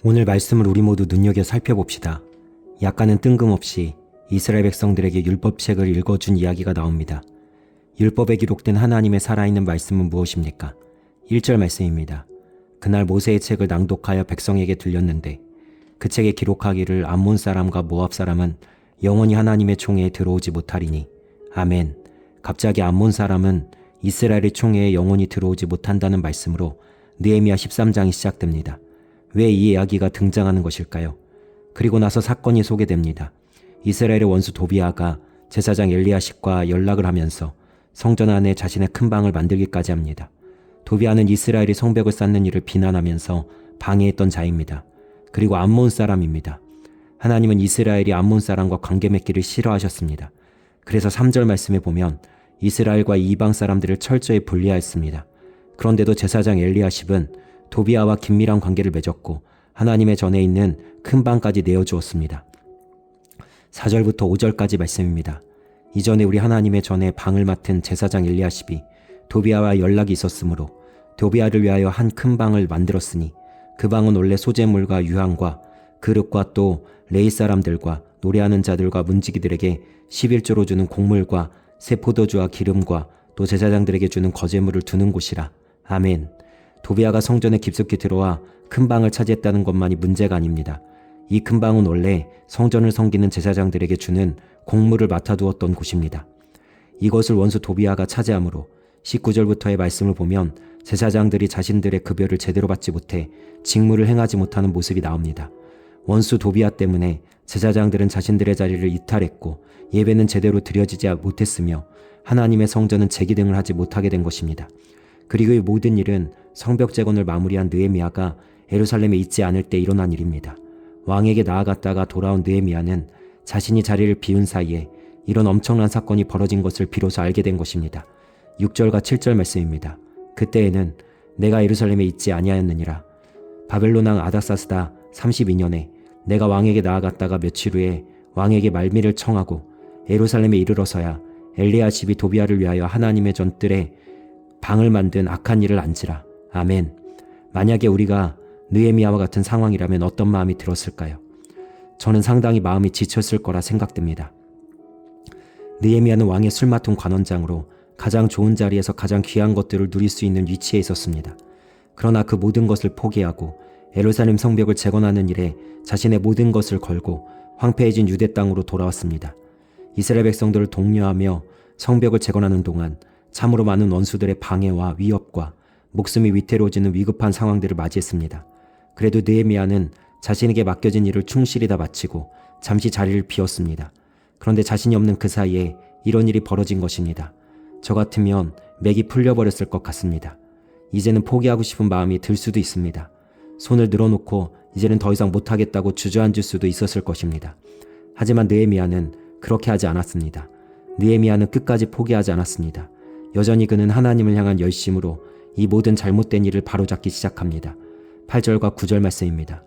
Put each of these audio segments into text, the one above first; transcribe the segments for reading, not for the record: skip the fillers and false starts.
오늘 말씀을 우리 모두 눈여겨 살펴봅시다. 약간은 뜬금없이 이스라엘 백성들에게 율법책을 읽어준 이야기가 나옵니다. 율법에 기록된 하나님의 살아있는 말씀은 무엇입니까? 1절 말씀입니다. 그날 모세의 책을 낭독하여 백성에게 들렸는데 그 책에 기록하기를 암몬 사람과 모압 사람은 영원히 하나님의 총회에 들어오지 못하리니. 아멘. 갑자기 암몬 사람은 이스라엘의 총회에 영원히 들어오지 못한다는 말씀으로 느헤미야 13장이 시작됩니다. 왜 이 이야기가 등장하는 것일까요? 그리고 나서 사건이 소개됩니다. 이스라엘의 원수 도비아가 제사장 엘리야십과 연락을 하면서 성전 안에 자신의 큰 방을 만들기까지 합니다. 도비아는 이스라엘이 성벽을 쌓는 일을 비난하면서 방해했던 자입니다. 그리고 암몬 사람입니다. 하나님은 이스라엘이 암몬 사람과 관계 맺기를 싫어하셨습니다. 그래서 3절 말씀에 보면 이스라엘과 이방 사람들을 철저히 분리하였습니다. 그런데도 제사장 엘리야십은 도비아와 긴밀한 관계를 맺었고 하나님의 전에 있는 큰 방까지 내어주었습니다. 4절부터 5절까지 말씀입니다. 이전에 우리 하나님의 전에 방을 맡은 제사장 엘리야십이 도비아와 연락이 있었으므로 도비아를 위하여 한 큰 방을 만들었으니 그 방은 원래 소재물과 유향과 그릇과 또 레이 사람들과 노래하는 자들과 문지기들에게 11조로 주는 곡물과 새 포도주와 기름과 또 제사장들에게 주는 거제물을 두는 곳이라. 아멘. 도비아가 성전에 깊숙이 들어와 큰 방을 차지했다는 것만이 문제가 아닙니다. 이 큰 방은 원래 성전을 섬기는 제사장들에게 주는 곡물을 맡아두었던 곳입니다. 이것을 원수 도비아가 차지하므로 19절부터의 말씀을 보면 제사장들이 자신들의 급여를 제대로 받지 못해 직무를 행하지 못하는 모습이 나옵니다. 원수 도비아 때문에 제사장들은 자신들의 자리를 이탈했고 예배는 제대로 드려지지 못했으며 하나님의 성전은 재기등을 하지 못하게 된 것입니다. 그리고 이 모든 일은 성벽 재건을 마무리한 느헤미야가 예루살렘에 있지 않을 때 일어난 일입니다. 왕에게 나아갔다가 돌아온 느헤미야는 자신이 자리를 비운 사이에 이런 엄청난 사건이 벌어진 것을 비로소 알게 된 것입니다. 6절과 7절 말씀입니다. 그때에는 내가 예루살렘에 있지 아니하였느니라. 바벨론 왕 아닥사스다 32년에 내가 왕에게 나아갔다가 며칠 후에 왕에게 말미를 청하고 예루살렘에 이르러서야 엘리야십이 도비아를 위하여 하나님의 전뜰에 방을 만든 악한 일을 안지라. 아멘. 만약에 우리가 느헤미야와 같은 상황이라면 어떤 마음이 들었을까요? 저는 상당히 마음이 지쳤을 거라 생각됩니다. 느헤미야는 왕의 술 맡은 관원장으로 가장 좋은 자리에서 가장 귀한 것들을 누릴 수 있는 위치에 있었습니다. 그러나 그 모든 것을 포기하고 예루살렘 성벽을 재건하는 일에 자신의 모든 것을 걸고 황폐해진 유대 땅으로 돌아왔습니다. 이스라엘 백성들을 독려하며 성벽을 재건하는 동안 참으로 많은 원수들의 방해와 위협과 목숨이 위태로워지는 위급한 상황들을 맞이했습니다. 그래도 느헤미야는 자신에게 맡겨진 일을 충실히 다 마치고 잠시 자리를 비웠습니다. 그런데 자신이 없는 그 사이에 이런 일이 벌어진 것입니다. 저 같으면 맥이 풀려버렸을 것 같습니다. 이제는 포기하고 싶은 마음이 들 수도 있습니다. 손을 늘어놓고 이제는 더 이상 못하겠다고 주저앉을 수도 있었을 것입니다. 하지만 느헤미야는 그렇게 하지 않았습니다. 느헤미야는 끝까지 포기하지 않았습니다. 여전히 그는 하나님을 향한 열심으로 이 모든 잘못된 일을 바로잡기 시작합니다. 8절과 9절 말씀입니다.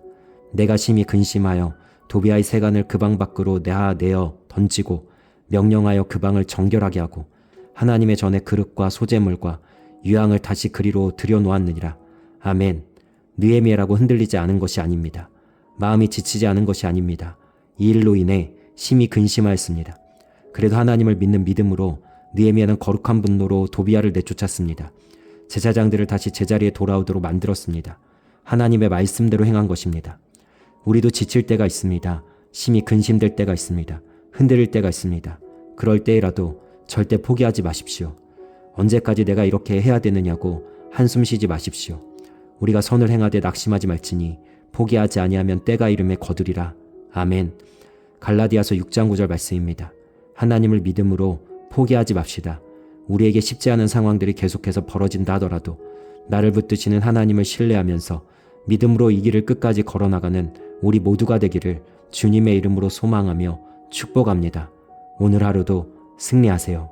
내가 심히 근심하여 도비아의 세간을 그 방 밖으로 내어 던지고 명령하여 그 방을 정결하게 하고 하나님의 전에 그릇과 소재물과 유향을 다시 그리로 들여놓았느니라. 아멘. 느헤미야라고 흔들리지 않은 것이 아닙니다. 마음이 지치지 않은 것이 아닙니다. 이 일로 인해 심히 근심하였습니다. 그래도 하나님을 믿는 믿음으로 느헤미야는 거룩한 분노로 도비아를 내쫓았습니다. 제사장들을 다시 제자리에 돌아오도록 만들었습니다. 하나님의 말씀대로 행한 것입니다. 우리도 지칠 때가 있습니다. 심히 근심될 때가 있습니다. 흔들릴 때가 있습니다. 그럴 때라도 절대 포기하지 마십시오. 언제까지 내가 이렇게 해야 되느냐고 한숨 쉬지 마십시오. 우리가 선을 행하되 낙심하지 말지니 포기하지 아니하면 때가 이름에 거두리라. 아멘. 갈라디아서 6장 9절 말씀입니다. 하나님을 믿음으로 포기하지 맙시다. 우리에게 쉽지 않은 상황들이 계속해서 벌어진다 하더라도 나를 붙드시는 하나님을 신뢰하면서 믿음으로 이 길을 끝까지 걸어나가는 우리 모두가 되기를 주님의 이름으로 소망하며 축복합니다. 오늘 하루도 승리하세요.